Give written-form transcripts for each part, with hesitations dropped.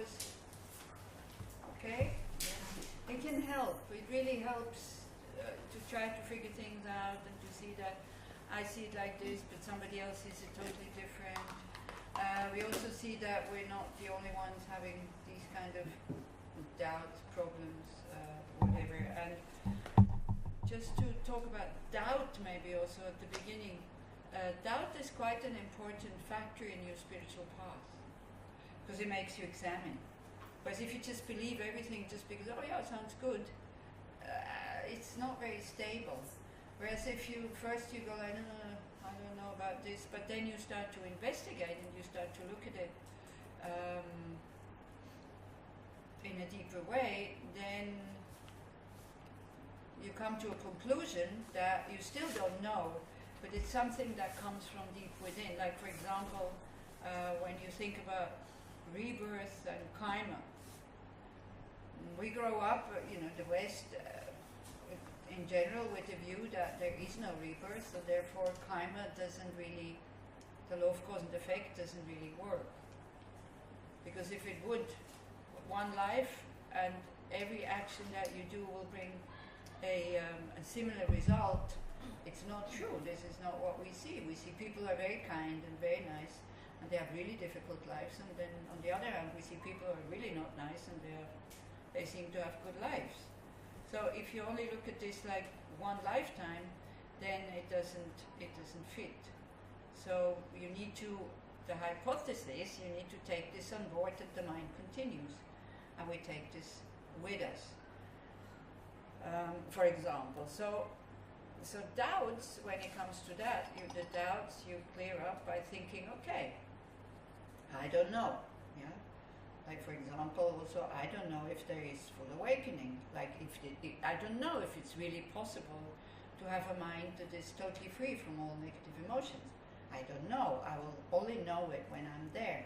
because, okay, it can help. It really helps to try to figure things out and to see that I see it like this, but somebody else sees it totally different. We also see that we're not the only ones having these kind of doubt problems, whatever. And just to talk about doubt maybe also at the beginning, doubt is quite an important factor in your spiritual path because it makes you examine. Whereas if you just believe everything just because, oh yeah, it sounds good, it's not very stable. Whereas if you first you go like, no, I don't know about this, but then you start to investigate and you start to look at it in a deeper way, then you come to a conclusion that you still don't know, but it's something that comes from deep within. Like for example, when you think about rebirth and karma, we grow up, the West, in general, with the view that there is no rebirth, so therefore karma doesn't really, the law of cause and effect doesn't really work. Because if it would, one life and every action that you do will bring a similar result, it's not true. This is not what we see. We see people are very kind and very nice, and they have really difficult lives, and then on the other hand we see people who are really not nice and they seem to have good lives. So if you only look at this like one lifetime, then it doesn't fit. So you need to, the hypothesis, you need to take this on board that the mind continues, and we take this with us. For example, so doubts, when it comes to that, the doubts you clear up by thinking, okay, I don't know, yeah. Like for example, also I don't know if there is full awakening. Like I don't know if it's really possible to have a mind that is totally free from all negative emotions. I don't know. I will only know it when I'm there.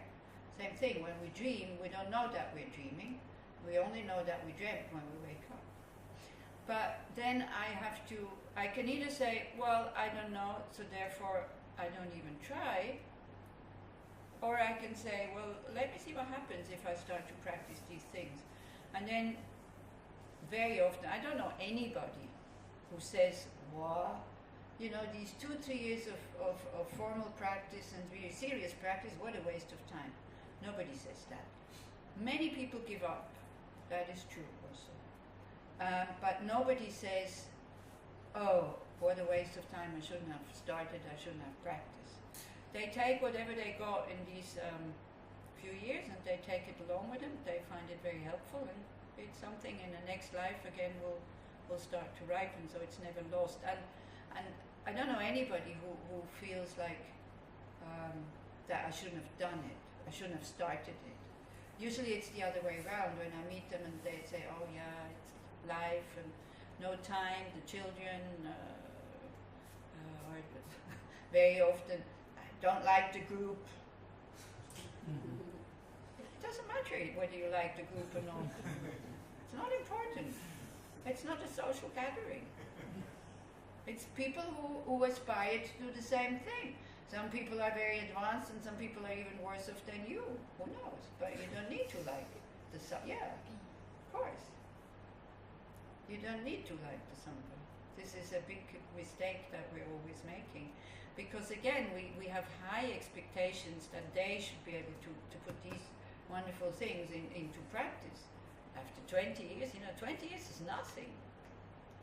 Same thing, when we dream, we don't know that we're dreaming. We only know that we dreamt when we wake up. But then I can either say, well, I don't know, so therefore I don't even try, or I can say, well, let me see what happens if I start to practice these things. And then very often, I don't know anybody who says, what? These 2-3 years of formal practice and really serious practice, what a waste of time. Nobody says that. Many people give up. That is true also. But nobody says, oh, what a waste of time, I shouldn't have started, I shouldn't have practiced. They take whatever they got in these few years and they take it along with them. They find it very helpful, and it's something in the next life again will start to ripen, so it's never lost. And I don't know anybody who feels like that I shouldn't have done it, I shouldn't have started it. Usually it's the other way around. When I meet them and they say, oh yeah, it's life and no time, the children, or very often, don't like the group. It doesn't matter whether you like the group or not. It's not important. It's not a social gathering. It's people who aspire to do the same thing. Some people are very advanced and some people are even worse off than you. Who knows? But you don't need to like the samba. Yeah, of course. You don't need to like the samba. This is a big mistake that we're always making. Because again, we have high expectations that they should be able to put these wonderful things into practice. After 20 years, 20 years is nothing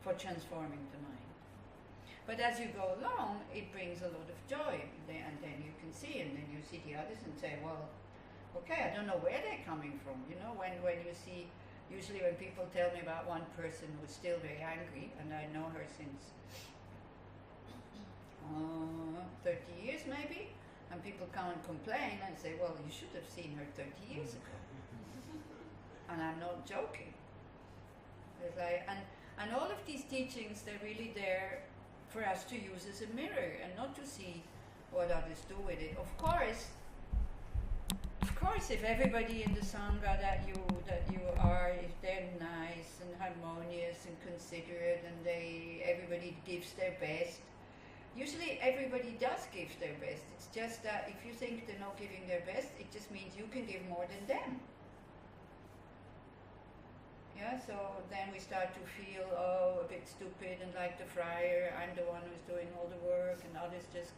for transforming the mind. But as you go along, it brings a lot of joy, and then you can see, and then you see the others and say, well, okay, I don't know where they're coming from. When you see, usually when people tell me about one person who's still very angry, and I know her since 30 years maybe, and people come and complain and say, well, you should have seen her 30 years ago. And I'm not joking. It's like, and all of these teachings, they're really there for us to use as a mirror and not to see what others do with it. Of course, if everybody in the Sangha that you are, if they're nice and harmonious and considerate and everybody gives their best, usually everybody does give their best. It's just that if you think they're not giving their best, it just means you can give more than them. Yeah, so then we start to feel, oh, a bit stupid and like the friar, I'm the one who's doing all the work and others just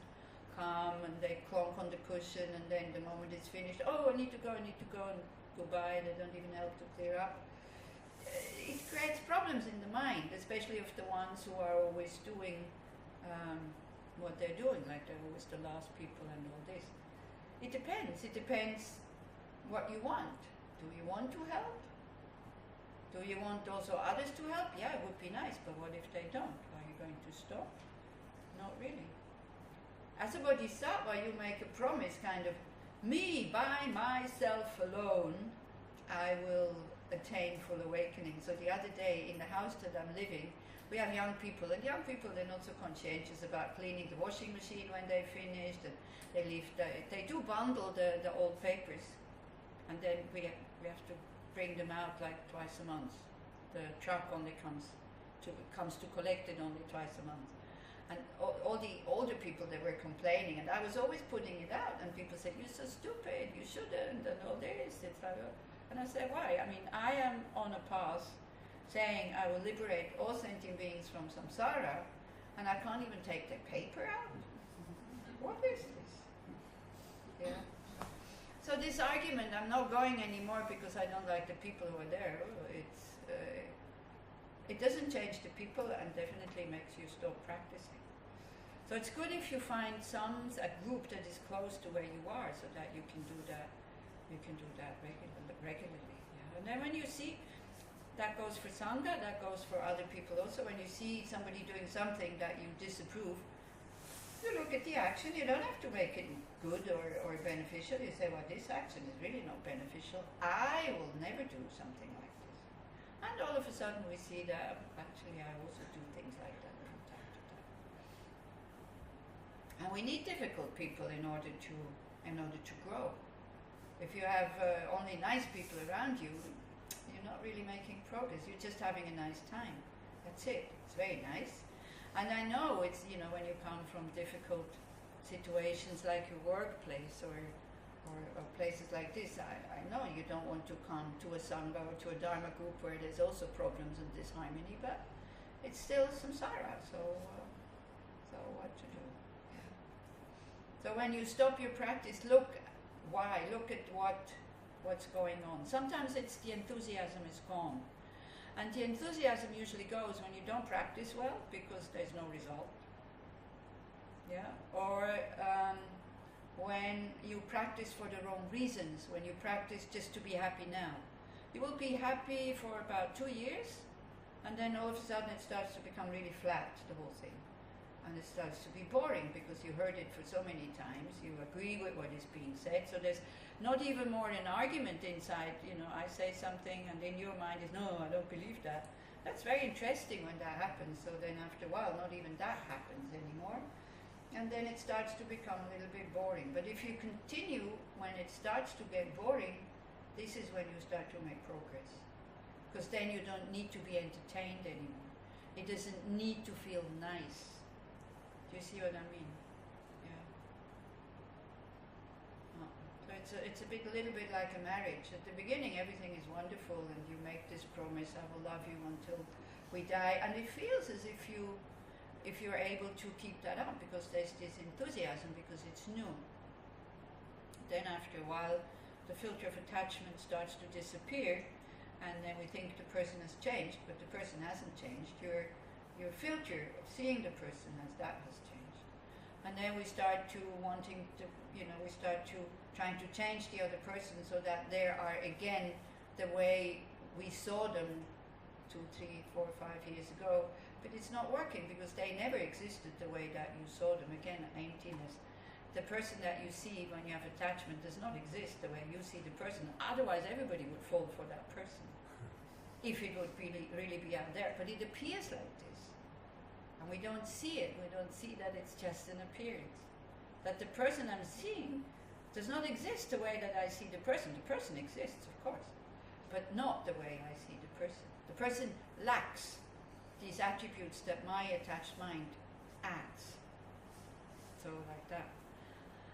come and they clonk on the cushion and then the moment it's finished, oh, I need to go, and goodbye, they don't even help to clear up. It creates problems in the mind, especially of the ones who are always doing what they're doing, like they're always the last people and all this. It depends what you want. Do you want to help? Do you want also others to help? Yeah, it would be nice, but what if they don't? Are you going to stop? Not really. As a bodhisattva, you make a promise, kind of, me, by myself alone, I will attain full awakening. So the other day, in the house that I'm living, we have young people, and young people, they're not so conscientious about cleaning the washing machine when they're finished, and they do bundle the old papers, and then we have to bring them out like twice a month. The truck only comes to collect it only twice a month. And all the older people, they were complaining, and I was always putting it out, and people said, you're so stupid, you shouldn't, and all this. It's like, and I said, why? I mean, I am on a path saying I will liberate all sentient beings from samsara, and I can't even take the paper out? What is this? Yeah. So this argument, I'm not going anymore because I don't like the people who are there. It doesn't change the people and definitely makes you stop practicing. So it's good if you find a group that is close to where you are, so that you can do that. You can do that regularly. Yeah. And then when you see, that goes for sangha, that goes for other people also. When you see somebody doing something that you disapprove, you look at the action. You don't have to make it good or beneficial. You say, well, this action is really not beneficial. I will never do something like this. And all of a sudden we see that actually I also do things like that from time to time. And we need difficult people in order to grow. If you have only nice people around you, you're not really making progress. You're just having a nice time. That's it. It's very nice. And I know it's, when you come from difficult situations like your workplace or places like this, I know you don't want to come to a sangha or to a dharma group where there's also problems and disharmony, but it's still samsara, so what to do? Yeah. So when you stop your practice, look at what's going on. Sometimes it's the enthusiasm is gone. And the enthusiasm usually goes when you don't practice well because there's no result. Yeah? Or when you practice for the wrong reasons, when you practice just to be happy now. You will be happy for about 2 years, and then all of a sudden it starts to become really flat, the whole thing. And it starts to be boring because you heard it for so many times, you agree with what is being said, so there's not even more an argument inside, I say something and in your mind is, no, I don't believe that. That's very interesting when that happens, so then after a while not even that happens anymore. And then it starts to become a little bit boring. But if you continue, when it starts to get boring, this is when you start to make progress. Because then you don't need to be entertained anymore. It doesn't need to feel nice. Do you see what I mean? Yeah. So it's a little bit like a marriage. At the beginning, everything is wonderful, and you make this promise: I will love you until we die, and it feels as if you're able to keep that up because there's this enthusiasm because it's new. Then after a while, the filter of attachment starts to disappear, and then we think the person has changed, but the person hasn't changed. Your filter of seeing the person has changed. And then we start to trying to change the other person so that they are again the way we saw them 2, 3, 4, 5 years ago. But it's not working because they never existed the way that you saw them. Again, emptiness. The person that you see when you have attachment does not exist the way you see the person. Otherwise, everybody would fall for that person if it would really be out there. But it appears like this. And we don't see it. We don't see that it's just an appearance. That the person I'm seeing does not exist the way that I see the person. The person exists, of course, but not the way I see the person. The person lacks these attributes that my attached mind adds. So like that.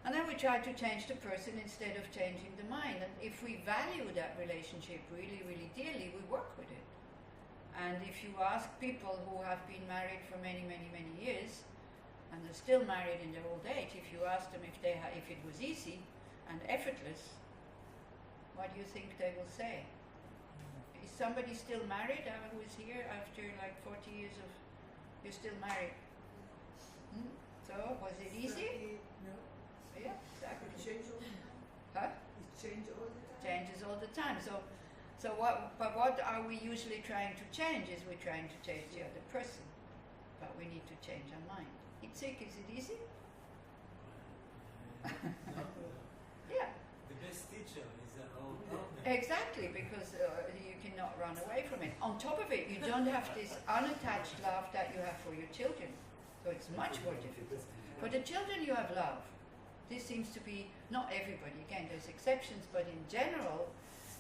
And then we try to change the person instead of changing the mind. And if we value that relationship really, really dearly, we work with it. And if you ask people who have been married for many, many, many years, and they're still married in their old age, if you ask them if it was easy and effortless, what do you think they will say? Is somebody still married who is here after like 40 years of, you're still married? So, was it easy? No. Yeah, exactly. It changes all the time. Huh? It changes all the time. Changes all the time. So what are we usually trying to change? Is we're trying to change the other person, but we need to change our mind. Itzik, is it easy? Yeah. The best teacher is our partner. Exactly, because you cannot run away from it. On top of it, you don't have this unattached love that you have for your children. So it's much more difficult. For the children you have love. This seems to be, not everybody, again there's exceptions, but in general,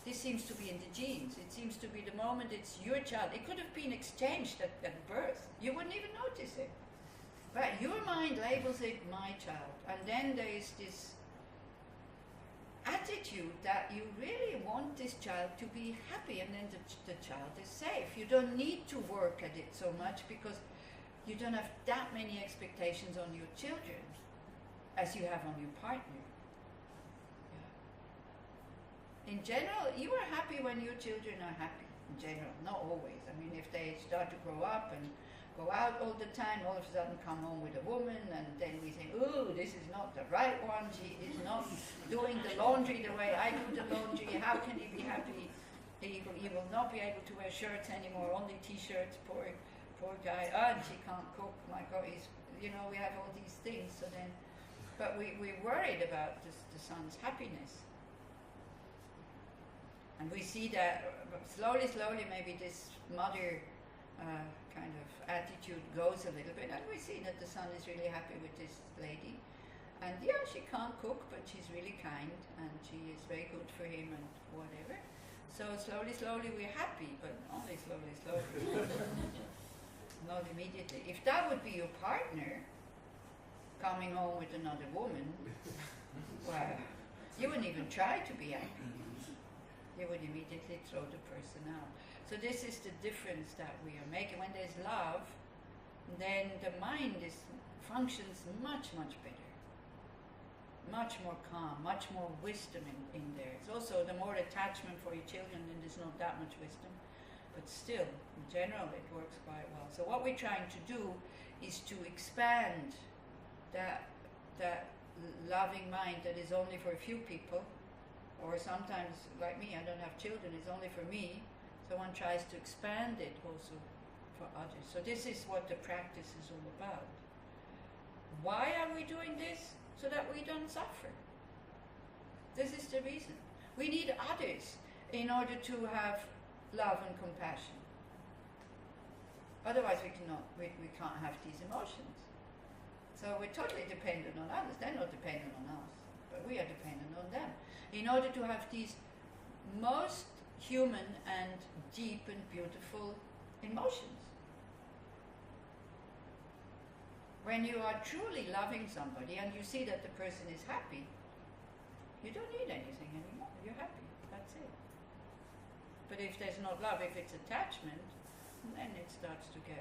this seems to be in the genes. It seems to be the moment it's your child. It could have been exchanged at birth. You wouldn't even notice it. But your mind labels it my child. And then there is this attitude that you really want this child to be happy, and then the child is safe. You don't need to work at it so much because you don't have that many expectations on your children as you have on your partner. Yeah. In general, you are happy when your children are happy. In general, not always. I mean, if they start to grow up and go out all the time, all of a sudden come home with a woman, and then we think, ooh, this is not the right one. She is not doing the laundry the way I do the laundry. How can he be happy? He will not be able to wear shirts anymore, only t-shirts, poor guy. And she can't cook. My God, we have all these things. So then, but we're worried about the son's happiness. And we see that slowly, maybe this mother kind of attitude goes a little bit, and we see that the son is really happy with this lady. And yeah, she can't cook, but she's really kind, and she is very good for him and whatever. So slowly we're happy, but only slowly. Not immediately. If that would be your partner, coming home with another woman, well, you wouldn't even try to be happy. You would immediately throw the person out. So this is the difference that we are making. When there's love, then the mind functions much better. Much more calm, much more wisdom in there. It's also the more attachment for your children, then there's not that much wisdom. But still, in general, it works quite well. So what we're trying to do is to expand that loving mind that is only for a few people, or sometimes, like me, I don't have children, it's only for me. So one tries to expand it also for others. So this is what the practice is all about. Why are we doing this? So that we don't suffer. This is the reason. We need others in order to have love and compassion. Otherwise we can't have these emotions. So we're totally dependent on others. They're not dependent on us, but we are dependent on them. In order to have these most human and deep and beautiful emotions. When you are truly loving somebody and you see that the person is happy, you don't need anything anymore. You're happy. That's it. But if there's not love, if it's attachment, then it starts to get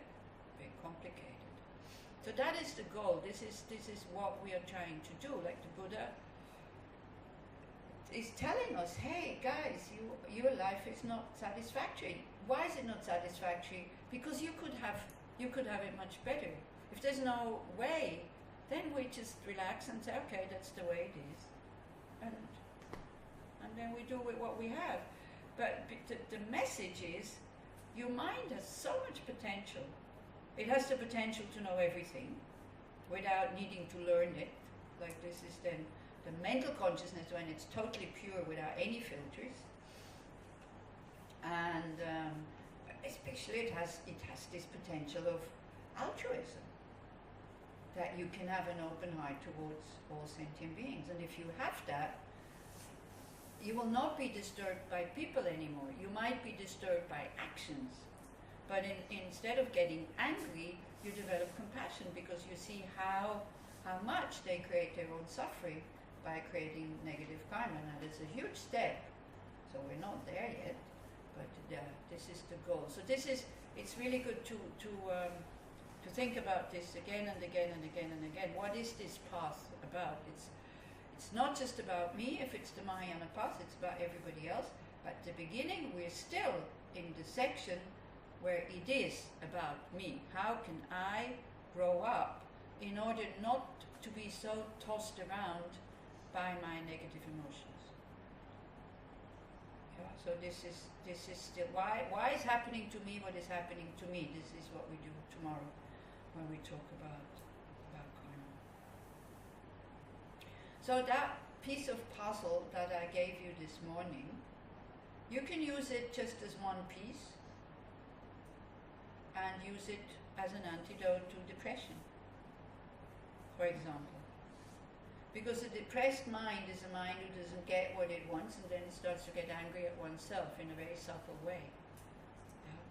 very complicated. So that is the goal. This is what we are trying to do. Like the Buddha is telling us, hey guys, your life is not satisfactory. Why is it not satisfactory? Because you could have it much better. If there's no way, then we just relax and say, okay, that's the way it is, and then we do with what we have. But the message is, your mind has so much potential. It has the potential to know everything without needing to learn it. Like this is then the mental consciousness when it's totally pure without any filters. And especially it has this potential of altruism, that you can have an open heart towards all sentient beings. And if you have that, you will not be disturbed by people anymore. You might be disturbed by actions, but instead of getting angry, you develop compassion because you see how much they create their own suffering by creating negative karma. Now that's a huge step, so we're not there yet, but this is the goal. So this is it's really good to think about this again and again and again and again. What is this path about? It's not just about me. If it's the Mahayana path, it's about everybody else. But at the beginning, we're still in the section where it is about me. How can I grow up in order not to be so tossed around by my negative emotions? Yeah, so this is still why is happening to me what is happening to me. This is what we do tomorrow when we talk about karma. So that piece of puzzle that I gave you this morning, you can use it just as one piece and use it as an antidote to depression, for example. Because a depressed mind is a mind who doesn't get what it wants and then it starts to get angry at oneself in a very subtle way. Yeah.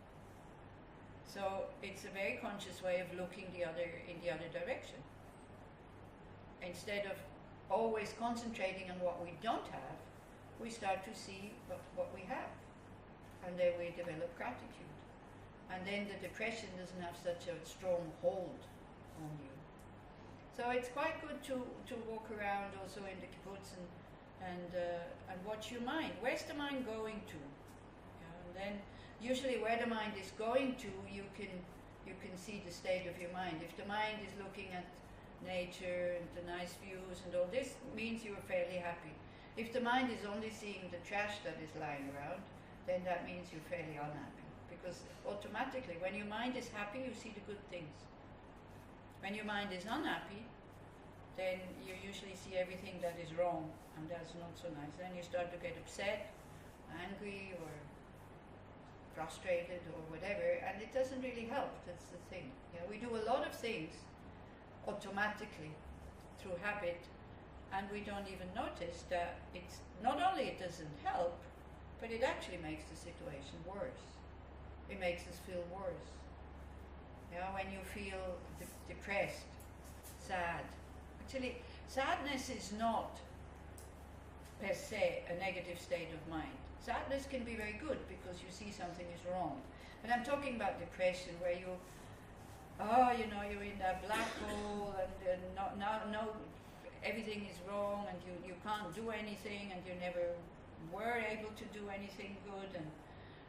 So it's a very conscious way of looking in the other direction. Instead of always concentrating on what we don't have, we start to see what we have. And then we develop gratitude. And then the depression doesn't have such a strong hold on you. So it's quite good to walk around also in the kibbutz and watch your mind. Where's the mind going to? And then usually where the mind is going to, you can see the state of your mind. If the mind is looking at nature and the nice views and all this, means you are fairly happy. If the mind is only seeing the trash that is lying around, then that means you're fairly unhappy. Because automatically, when your mind is happy, you see the good things. When your mind is unhappy, then you usually see everything that is wrong, and that's not so nice. Then you start to get upset, angry, or frustrated, or whatever, and it doesn't really help. That's the thing. Yeah, we do a lot of things automatically through habit, and we don't even notice that it's not only it doesn't help, but it actually makes the situation worse. It makes us feel worse. Yeah, when you feel depressed, sad. Actually, sadness is not per se a negative state of mind. Sadness can be very good because you see something is wrong. But I'm talking about depression where you're in that black hole and no, everything is wrong and you can't do anything and you never were able to do anything good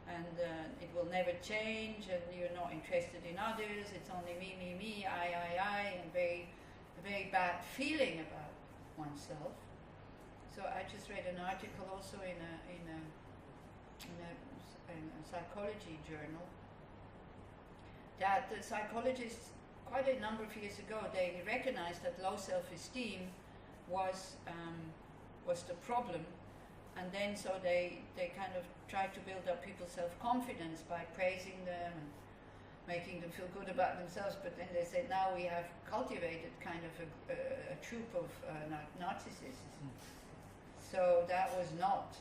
and it will never change and you're not interested in others, it's only me, I, and very bad feeling about oneself. So I just read an article also in a psychology journal that the psychologists, quite a number of years ago, they recognized that low self-esteem was the problem, and then so they kind of tried to build up people's self-confidence by praising them and making them feel good about themselves, but then they said now we have cultivated kind of a troop of narcissists. So that was not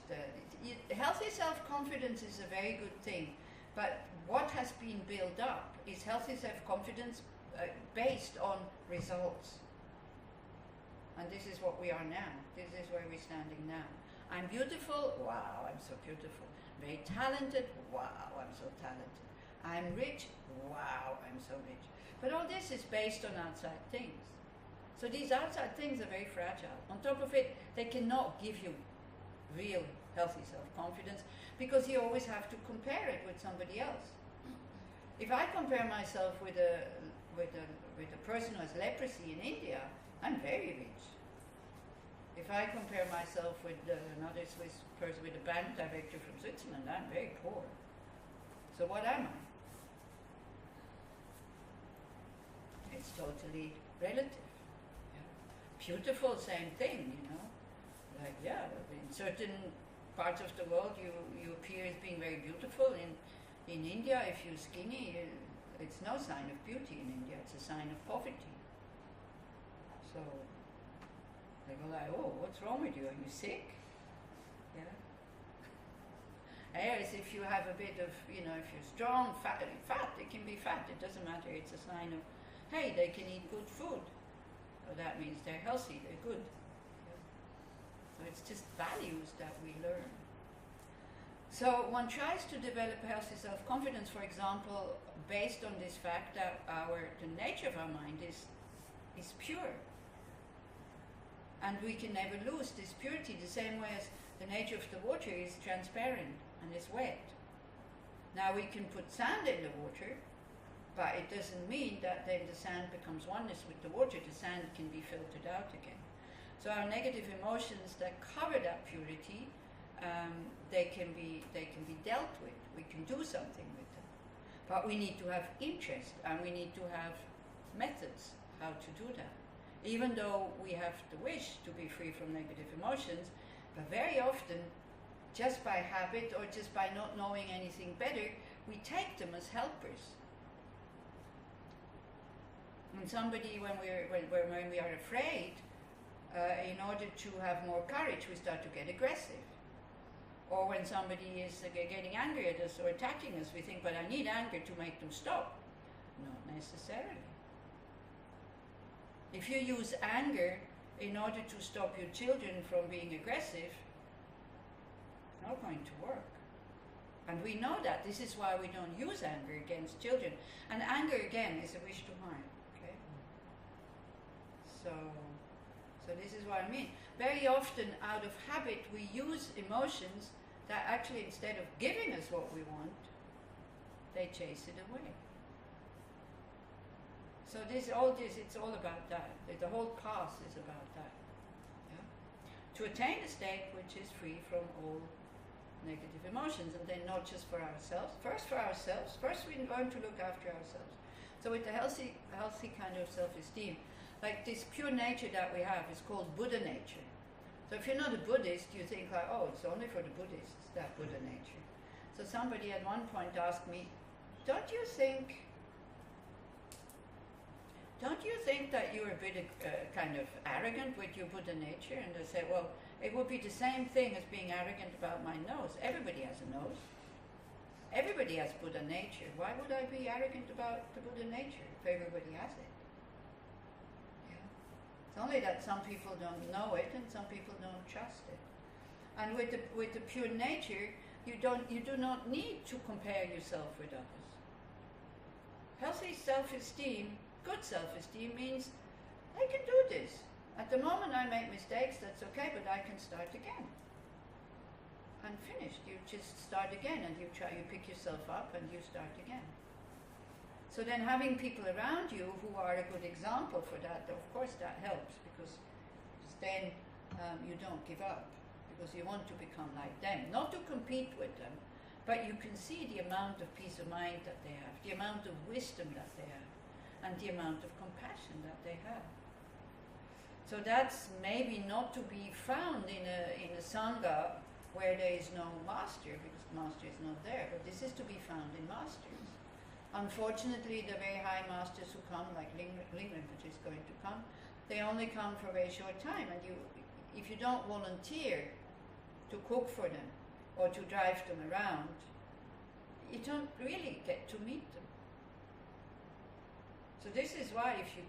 healthy self-confidence is a very good thing, but what has been built up is healthy self-confidence based on results. And this is what we are now. This is where we're standing now. I'm beautiful, wow, I'm so beautiful. Very talented, wow, I'm so talented. I'm rich, wow, I'm so rich. But all this is based on outside things. So these outside things are very fragile. On top of it, they cannot give you real healthy self-confidence because you always have to compare it with somebody else. If I compare myself with a person who has leprosy in India, I'm very rich. If I compare myself with another Swiss person, with a bank director from Switzerland, I'm very poor. So what am I? It's totally relative. Beautiful, same thing, you know. Like, yeah, in certain parts of the world you appear as being very beautiful. In India, if you're skinny, it's no sign of beauty in India, it's a sign of poverty. So they go like, oh, what's wrong with you? Are you sick? Yeah. Whereas if you have a bit of, if you're strong, fat, it can be fat, it doesn't matter, it's a sign of, hey, they can eat good food. So that means they're healthy, they're good. Yeah. So it's just values that we learn. So one tries to develop healthy self-confidence, for example, based on this fact that the nature of our mind is pure. And we can never lose this purity, the same way as the nature of the water is transparent and is wet. Now we can put sand in the water, but it doesn't mean that then the sand becomes oneness with the water. The sand can be filtered out again. So our negative emotions that cover that purity, they can be dealt with. We can do something with them. But we need to have interest, and we need to have methods how to do that. Even though we have the wish to be free from negative emotions, but very often, just by habit or just by not knowing anything better, we take them as helpers. And somebody, when we are afraid, in order to have more courage, we start to get aggressive. Or when somebody is getting angry at us or attacking us, we think, but I need anger to make them stop. Not necessarily. If you use anger in order to stop your children from being aggressive, it's not going to work. And we know that. This is why we don't use anger against children. And anger, again, is a wish to harm. Okay? So this is what I mean. Very often, out of habit, we use emotions that actually, instead of giving us what we want, they chase it away. So it's all about that. The whole path is about that. Yeah? To attain a state which is free from all negative emotions, and then not just for ourselves. First for ourselves. First we learn to look after ourselves. So with the healthy kind of self-esteem, like this pure nature that we have is called Buddha nature. So if you're not a Buddhist, you think like, oh, it's only for the Buddhists, that Buddha nature. So somebody at one point asked me, don't you think that you're a bit kind of arrogant with your Buddha nature? And I said, well, it would be the same thing as being arrogant about my nose. Everybody has a nose. Everybody has Buddha nature. Why would I be arrogant about the Buddha nature if everybody has it? Yeah. It's only that some people don't know it and some people don't trust it. And with the pure nature, you do not need to compare yourself with others. Healthy self-esteem, good self-esteem means I can do this. At the moment I make mistakes, that's okay, but I can start again. And finished. You just start again and you pick yourself up and you start again. So then having people around you who are a good example for that, of course that helps, because then you don't give up, because you want to become like them. Not to compete with them, but you can see the amount of peace of mind that they have, the amount of wisdom that they have, and the amount of compassion that they have. So that's maybe not to be found in a Sangha where there is no master, because the master is not there, but this is to be found in masters. Unfortunately, the very high masters who come, like Lam Rim, which is going to come, they only come for a very short time, and if you don't volunteer to cook for them or to drive them around, you don't really get to meet them. So this is why, if you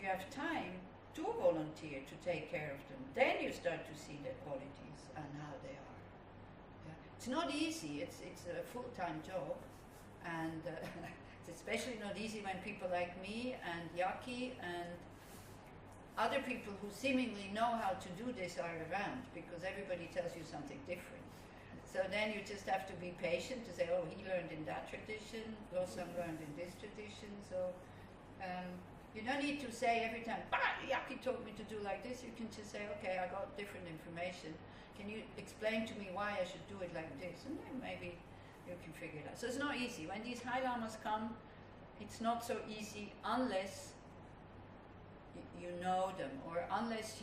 have time, do volunteer to take care of them. Then you start to see their qualities and how they are. Yeah. It's not easy. It's a full-time job, and it's especially not easy when people like me and Yaki and other people who seemingly know how to do this are around, because everybody tells you something different. So then you just have to be patient to say, oh, he learned in that tradition, Losang learned in this tradition. So you don't need to say every time, Yaki told me to do like this. You can just say, okay, I got different information. Can you explain to me why I should do it like this? And then maybe you can figure it out. So it's not easy. When these high lamas come, it's not so easy unless you know them, or unless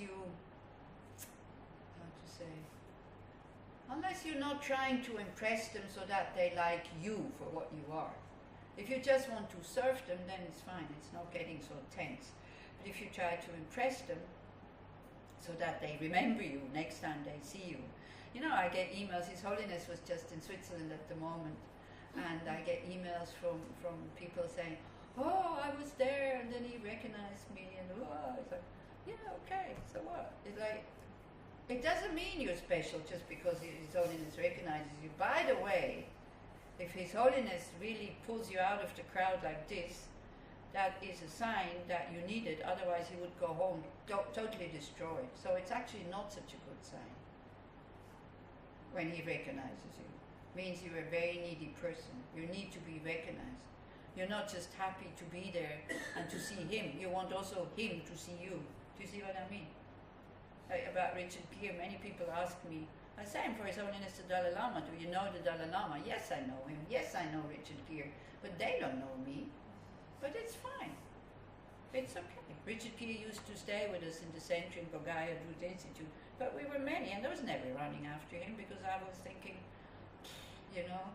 unless you're not trying to impress them so that they like you for what you are. If you just want to serve them, then it's fine. It's not getting so tense. But if you try to impress them so that they remember you next time they see you. You know, I get emails. His Holiness was just in Switzerland at the moment, and I get emails from people saying, oh, I was there, and then he recognized me, and oh, it's like, yeah, okay, so what? It's like, it doesn't mean you're special just because His Holiness recognizes you. By the way, If His Holiness really pulls you out of the crowd like this, that is a sign that you need it, otherwise He would go home totally destroyed. So it's actually not such a good sign when He recognizes you. Means you're a very needy person. You need to be recognized. You're not just happy to be there and to see Him. You want also Him to see you. Do you see what I mean? About Richard Gere, many people ask me, I say him for His Holiness the Dalai Lama. Do you know the Dalai Lama? Yes, I know him. Yes, I know Richard Gere. But they don't know me. But it's fine. It's okay. Richard Gere used to stay with us in the center in Bogaya Druid Institute. But we were many, and I was never running after him because I was thinking, you know,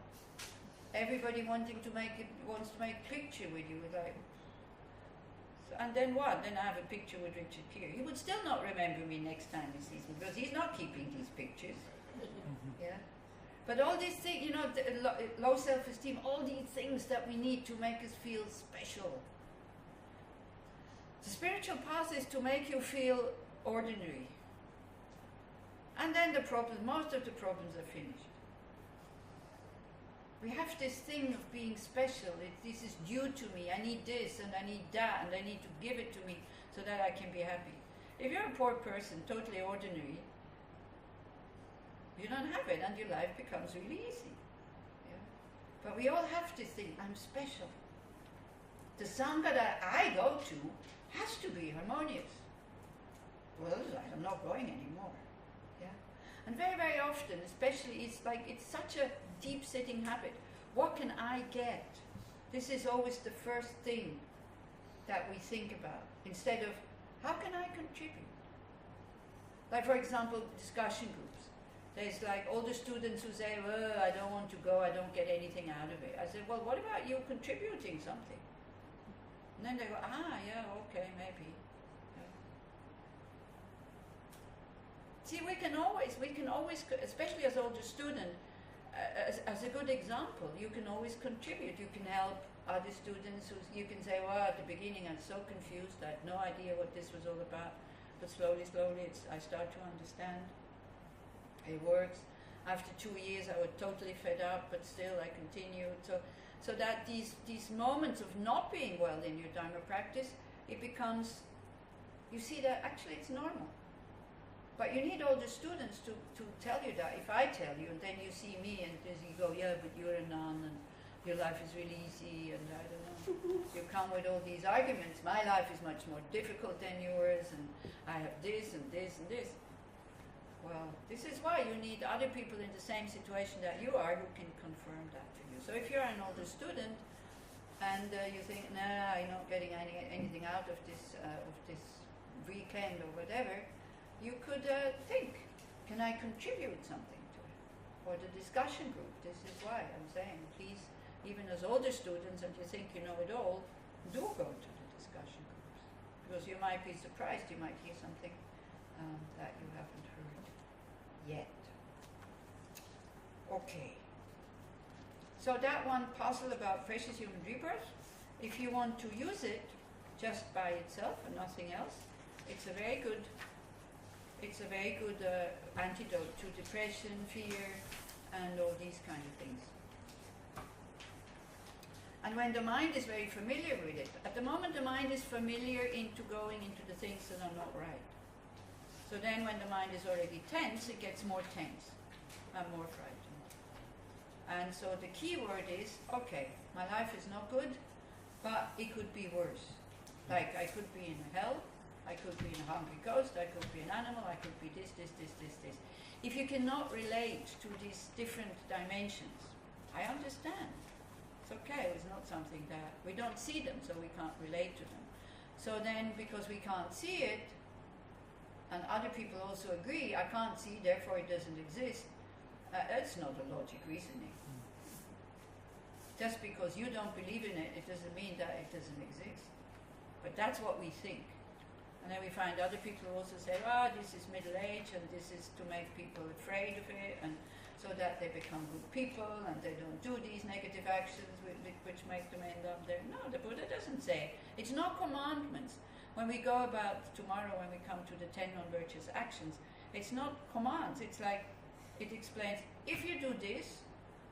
everybody wants to make a picture with you. Like, and then what? Then I have a picture with Richard Gere. He would still not remember me next time he sees me because he's not keeping these pictures. Yeah. But all these things, you know, low self-esteem, all these things that we need to make us feel special. The spiritual path is to make you feel ordinary. And then most of the problems are finished. We have this thing of being special. This is due to me. I need this and I need that and I need to give it to me so that I can be happy. If you're a poor person, totally ordinary, you don't have it and your life becomes really easy. Yeah? But we all have this thing, I'm special. The Sangha that I go to has to be harmonious. Well, I'm not going anymore. Yeah? And very, very often, especially, it's such a deep-sitting habit. What can I get? This is always the first thing that we think about, instead of, how can I contribute? Like, for example, discussion groups. There's like all the students who say, well, I don't want to go, I don't get anything out of it. I said, well, what about you contributing something? And then they go, yeah, okay, maybe. Yeah. See, we can always, especially as older student, as a good example, you can always contribute. You can help other students. You can say, well, at the beginning I'm so confused, I had no idea what this was all about. But slowly, I start to understand. It works. After 2 years, I was totally fed up, but still I continued. So that these moments of not being well in your Dharma practice, it becomes, you see that actually it's normal. But you need all the students to tell you that. If I tell you, and then you see me, and you go, yeah, but you're a nun, and your life is really easy, and I don't know. You come with all these arguments. My life is much more difficult than yours, and I have this, and this, and this. Well, this is why you need other people in the same situation that you are who can confirm that to you. So if you're an older student, and you think, nah, I'm not getting anything out of this weekend or whatever, you could think, can I contribute something to it? Or the discussion group. This is why I'm saying, please, even as older students, and you think you know it all, do go to the discussion groups. Because you might be surprised, you might hear something that you haven't heard yet. Okay. So that one puzzle about precious human rebirth, if you want to use it just by itself and nothing else, it's a very good antidote to depression, fear, and all these kind of things. And when the mind is very familiar with it, at the moment the mind is familiar into going into the things that are not right. So then when the mind is already tense, it gets more tense and more frightened. And so the key word is, okay, my life is not good, but it could be worse. Like I could be in hell, I could be a hungry ghost, I could be an animal, I could be this. If you cannot relate to these different dimensions, I understand. It's okay, it's not something that, we don't see them, so we can't relate to them. So then, because we can't see it, and other people also agree, I can't see, therefore it doesn't exist, that's not a logic reasoning. Just because you don't believe in it, it doesn't mean that it doesn't exist. But that's what we think. And then we find other people who also say, this is middle age and this is to make people afraid of it, and so that they become good people and they don't do these negative actions which make them end up there. No, the Buddha doesn't say. It's not commandments. When we go about tomorrow, when we come to the 10 non-virtuous actions, it's not commands. It's like, it explains, if you do this,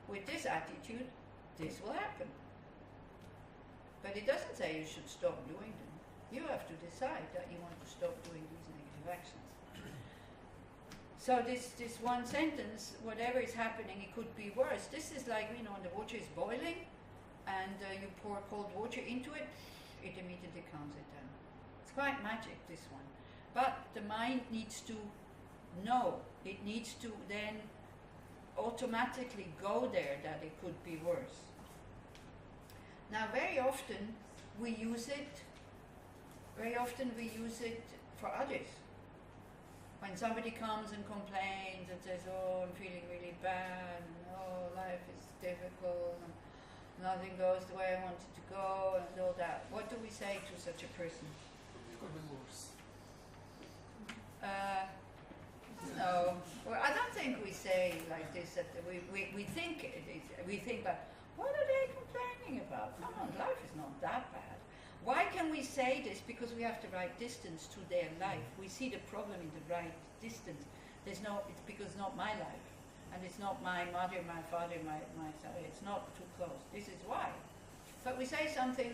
with this attitude, this will happen. But it doesn't say you should stop doing them. You have to decide that you want to stop doing these negative actions. So this one sentence, whatever is happening, it could be worse. This is like, when the water is boiling and you pour cold water into it, it immediately calms it down. It's quite magic, this one. But the mind needs to know. It needs to then automatically go there that it could be worse. Now, very often we use it for others. When somebody comes and complains and says, oh, I'm feeling really bad, and oh, life is difficult, and nothing goes the way I want it to go, and all that, what do we say to such a person? It could be worse. No, well, I don't think we say like this. That we think it is. We think, but what are they complaining about? Come on, life is not that bad. Why can we say this? Because we have the right distance to their life. We see the problem in the right distance. It's because it's not my life, and it's not my mother, my father, my son. It's not too close. This is why. But we say something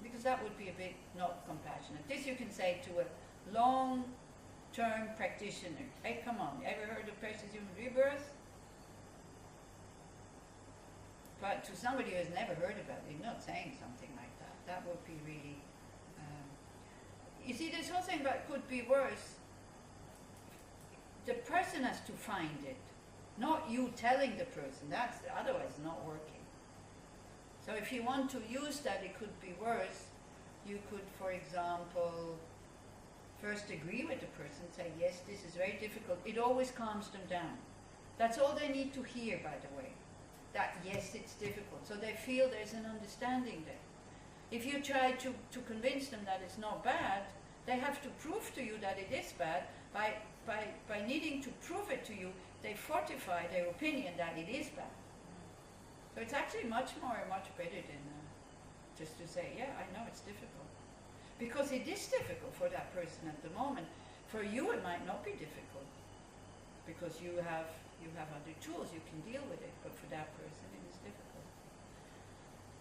because that would be a bit not compassionate. This you can say to a long-term practitioner. Hey, come on, ever heard of precious human rebirth? But to somebody who has never heard about it, you're not saying something like that. That would be really... you see, this whole thing about could be worse. The person has to find it, not you telling the person. That's otherwise not working. So if you want to use that, it could be worse. You could, for example, first agree with the person, say, yes, this is very difficult. It always calms them down. That's all they need to hear, by the way. That, yes, it's difficult. So they feel there's an understanding there. If you try to convince them that it's not bad, they have to prove to you that it is bad. By needing to prove it to you, they fortify their opinion that it is bad. So it's actually much better than just to say, yeah, I know it's difficult. Because it is difficult for that person at the moment. For you it might not be difficult. Because you have other tools, you can deal with it. But for that person it is difficult.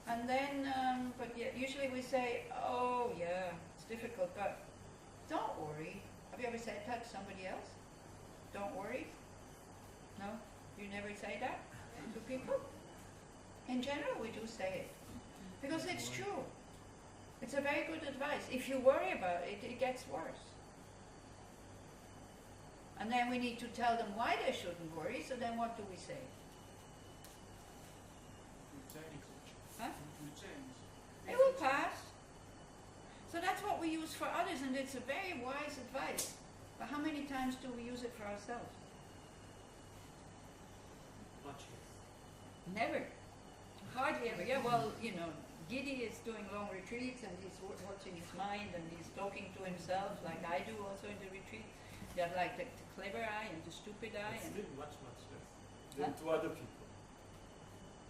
And then, but yeah, usually we say, oh yeah, it's difficult, but don't worry. Have you ever said that to somebody else? Don't worry? No? You never say that to people? In general, we do say it. Because it's true. It's a very good advice. If you worry about it, it gets worse. And then we need to tell them why they shouldn't worry, so then what do we say? Huh? It will pass. So that's what we use for others, and it's a very wise advice. But how many times do we use it for ourselves? Much. Never. Hardly ever. Yeah, well, Giddy is doing long retreats and he's watching his mind and he's talking to himself like I do also in the retreat. They're like the clever eye and the stupid eye. It's And still much less than to other people.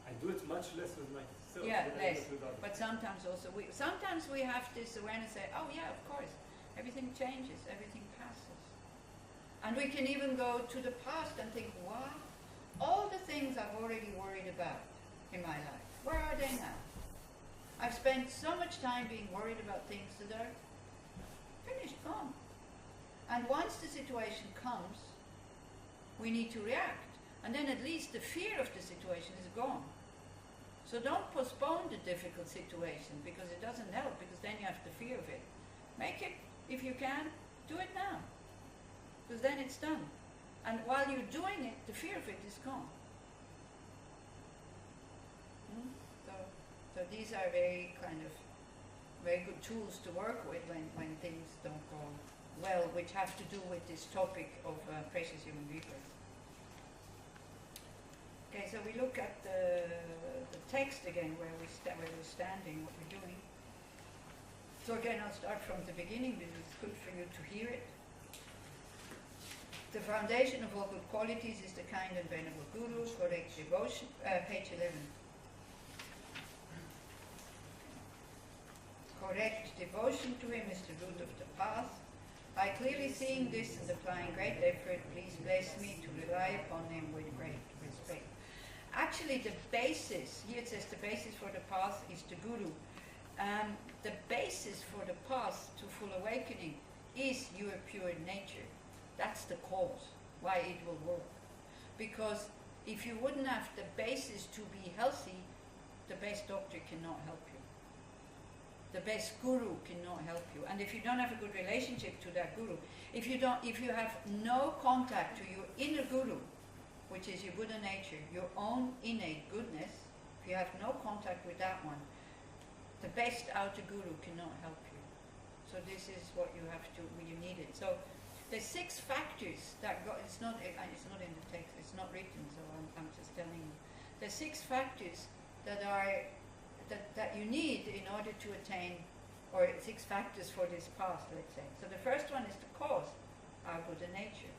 I do it much less with myself yeah, than I less. do it with others. But sometimes also we have this awareness, say, oh yeah, of course, everything changes, everything passes. And we can even go to the past and think, wow, all the things I've already worried about in my life, where are they now? I've spent so much time being worried about things that are finished, gone. And once the situation comes, we need to react. And then at least the fear of the situation is gone. So don't postpone the difficult situation because it doesn't help, because then you have the fear of it. Make it, if you can, do it now. Because then it's done. And while you're doing it, the fear of it is gone. So these are very good tools to work with when things don't go well, which have to do with this topic of precious human rebirth. Okay, so we look at the text again, where we're standing, what we're doing. So again, I'll start from the beginning because it's good for you to hear it. The foundation of all good qualities is the kind and venerable Guru, correct devotion, page 11. Correct devotion to him is the root of the path. By clearly seeing this and applying great effort, please bless me to rely upon him with great respect. actually the basis, here it says the basis for the path is the guru. The basis for the path to full awakening is your pure nature. That's the cause why it will work. Because if you wouldn't have the basis to be healthy, the best doctor cannot help you. The best guru cannot help you. And if you don't have a good relationship to that guru, if you have no contact to your inner guru, which is your Buddha nature, your own innate goodness, if you have no contact with that one, the best outer guru cannot help you. So this is what you have to, you need it. So there's 6 factors that go, it's not in the text, it's not written, so I'm just telling you. There's 6 factors that are, that you need in order to attain, or 6 factors for this path, let's say. So the first one is the cause, our Buddha nature.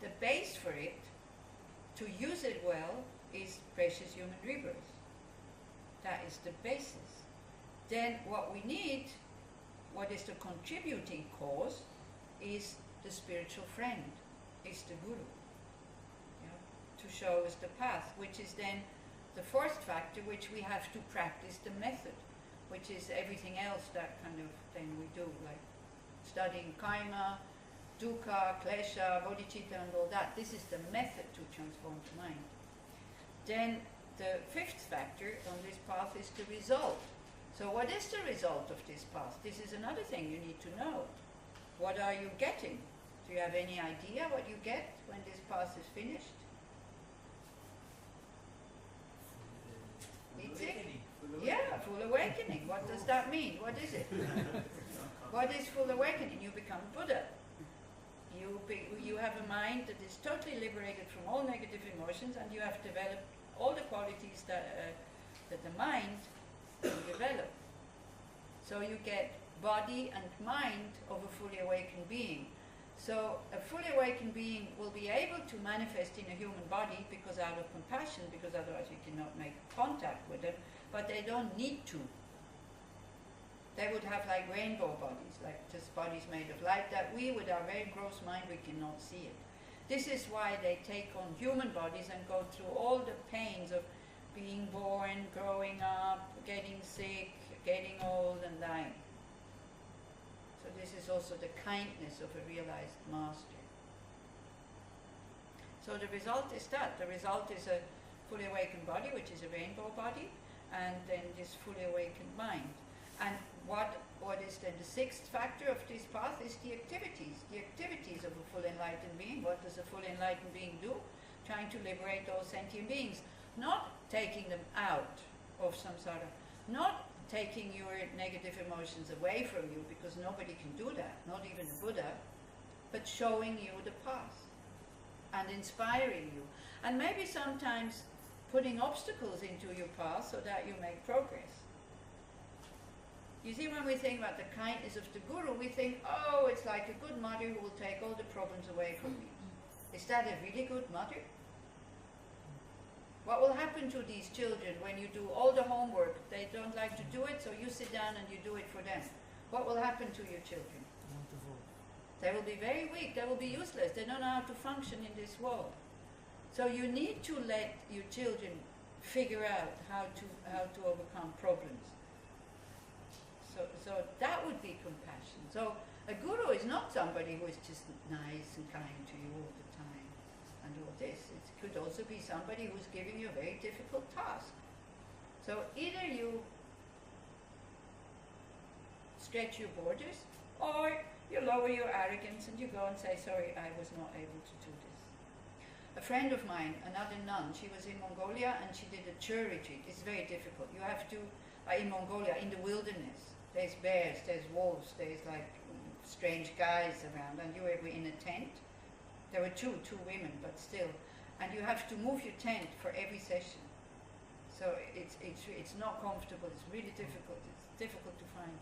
The base for it, to use it well, is precious human rebirth. That is the basis. Then what we need, what is the contributing cause, is the spiritual friend, is the guru, to show us the path, which is then the 4th factor, which we have to practice the method, which is everything else that kind of thing we do, like studying karma, dukkha, klesha, bodhicitta and all that. This is the method to transform the mind. Then the 5th factor on this path is the result. So what is the result of this path? This is another thing you need to know. What are you getting? Do you have any idea what you get when this path is finished? Awakening. Yeah, full awakening. What does that mean? What is it? What is full awakening? You become Buddha. You have a mind that is totally liberated from all negative emotions, and you have developed all the qualities that the mind can develop. So you get body and mind of a fully awakened being. So a fully awakened being will be able to manifest in a human body because out of compassion, because otherwise you cannot make contact with them, but they don't need to. They would have like rainbow bodies, like just bodies made of light that we, with our very gross mind, we cannot see it. This is why they take on human bodies and go through all the pains of being born, growing up, getting sick, getting old and dying. So this is also the kindness of a realized master. So the result is that. The result is a fully awakened body, which is a rainbow body, and then this fully awakened mind. And what is then the 6th factor of this path is the activities. The activities of a full enlightened being. What does a full enlightened being do? Trying to liberate all sentient beings. Not taking them out of samsara. Not taking your negative emotions away from you, because nobody can do that, not even a Buddha, but showing you the path and inspiring you. And maybe sometimes putting obstacles into your path so that you make progress. You see, when we think about the kindness of the guru, we think, oh, it's like a good mother who will take all the problems away from me. Is that a really good mother? What will happen to these children when you do all the homework? They don't like to do it, so you sit down and you do it for them. What will happen to your children? They will be very weak, they will be useless, they don't know how to function in this world. So you need to let your children figure out how to overcome problems. So that would be compassion. So a guru is not somebody who is just nice and kind to you all the time and all this. It could also be somebody who's giving you a very difficult task. So either you stretch your borders, or you lower your arrogance and you go and say, sorry, I was not able to do this. A friend of mine, another nun, she was in Mongolia and she did a Chur retreat. It's very difficult. You have to, in Mongolia, in the wilderness, there's bears, there's wolves, there's like strange guys around, and you were in a tent. There were two women, but still. And you have to move your tent for every session. So it's not comfortable, it's really difficult. It's difficult to find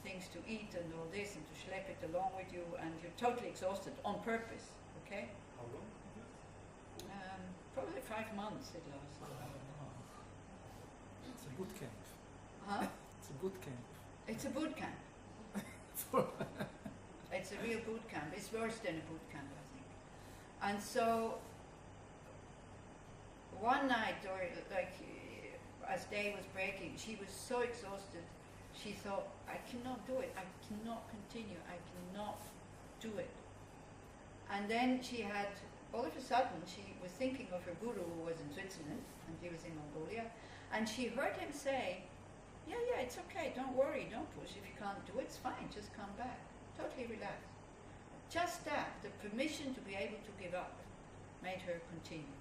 things to eat and all this, and to schlep it along with you, and you're totally exhausted on purpose, okay? How long? Probably 5 months it lasts. It's a boot camp. Huh? It's a boot camp. It's a boot camp. It's a real boot camp. It's worse than a boot camp, I think. And so one night, or like as day was breaking, she was so exhausted. She thought, I cannot do it. I cannot continue. I cannot do it. And then she had, all of a sudden, she was thinking of her guru who was in Switzerland, and he was in Mongolia, and she heard him say, yeah, it's okay, don't worry, don't push. If you can't do it, it's fine, just come back. Totally relaxed. Just that, the permission to be able to give up, made her continue.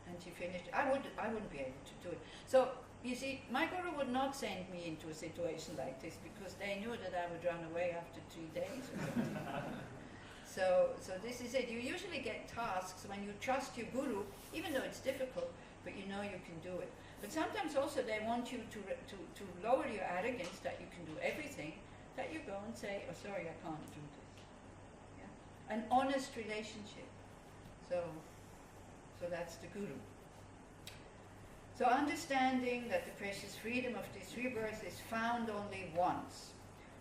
And she finished. I wouldn't be able to do it. So, you see, my guru would not send me into a situation like this because they knew that I would run away after 3 days or something. So this is it. You usually get tasks when you trust your guru, even though it's difficult, but you know you can do it. But sometimes also they want you to lower your arrogance that you can do everything, that you go and say, oh sorry, I can't do this. Yeah? An honest relationship. So that's the guru. So understanding that the precious freedom of this rebirth is found only once.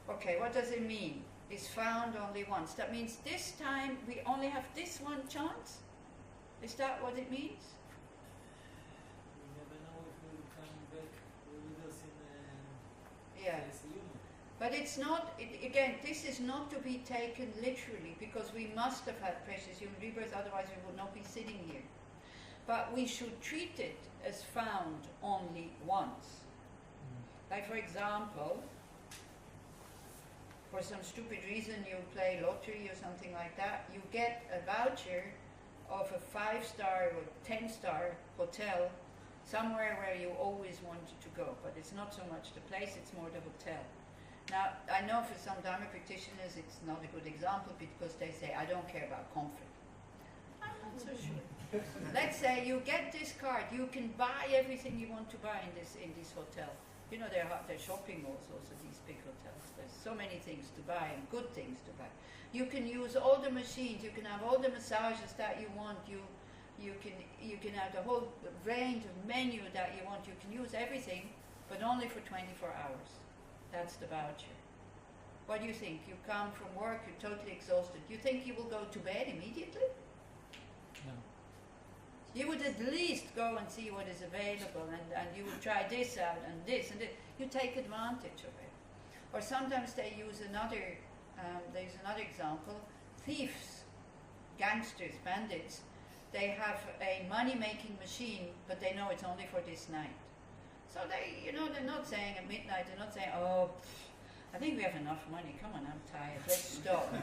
Okay, what does it mean? Is found only once. That means this time we only have this one chance? Is that what it means? We never know if we will come back with us in Yeah. as a human. But it's not, again, this is not to be taken literally, because we must have had precious human rebirth, otherwise we would not be sitting here. But we should treat it as found only once. Like for example, for some stupid reason you play lottery or something like that, you get a voucher of a 5-star or 10-star hotel somewhere where you always wanted to go. But it's not so much the place, it's more the hotel. Now, I know for some Dharma practitioners it's not a good example because they say, I don't care about comfort. I'm not so sure. Let's say you get this card, you can buy everything you want to buy in this hotel. You know, they're shopping malls also, these big hotels. There's so many things to buy and good things to buy. You can use all the machines, you can have all the massages that you want, you can have the whole range of menu that you want, you can use everything, but only for 24 hours. That's the voucher. What do you think? You come from work, you're totally exhausted. You think you will go to bed immediately? No. You would at least go and see what is available, and you would try this out and this and this. You take advantage of it. Or sometimes they use another, there's another example, thieves, gangsters, bandits, they have a money-making machine, but they know it's only for this night. So they, they're not saying at midnight, they're not saying, oh, I think we have enough money, come on, I'm tired, let's stop.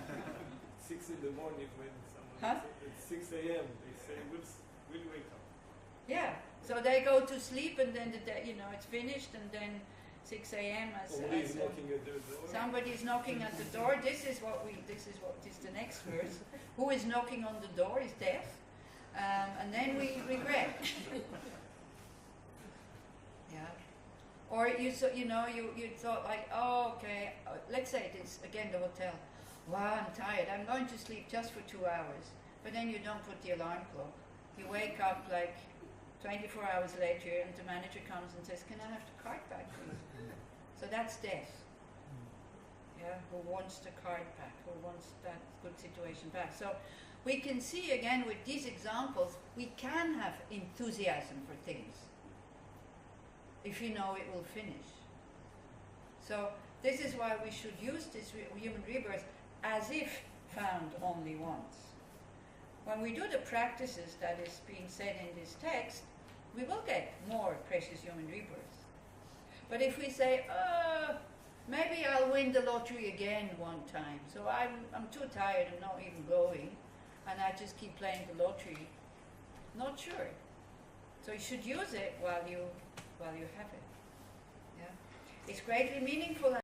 6 in the morning when someone Huh? it's 6 a.m. they say we'll wake up. Yeah, so they go to sleep and then it's finished, and then 6 a.m. Somebody's knocking at their door. Somebody's knocking at the door. This is the next verse. Who is knocking on the door is death, and then we regret. Yeah. Or you thought like, oh, okay, let's say this again, the hotel. Wow, I'm tired. I'm going to sleep just for 2 hours. But then you don't put the alarm clock. You wake up like 24 hours later, and the manager comes and says, "Can I have the card back, please?" So that's death. Yeah, who wants the card back? Who wants that good situation back? So we can see again with these examples, we can have enthusiasm for things if you know it will finish. So this is why we should use this human rebirth as if found only once. When we do the practices that is being said in this text, we will get more precious human rebirths. But if we say, maybe I'll win the lottery again one time, so I'm too tired, I'm not even going, and I just keep playing the lottery, not sure. So you should use it while you have it. Yeah? It's greatly meaningful.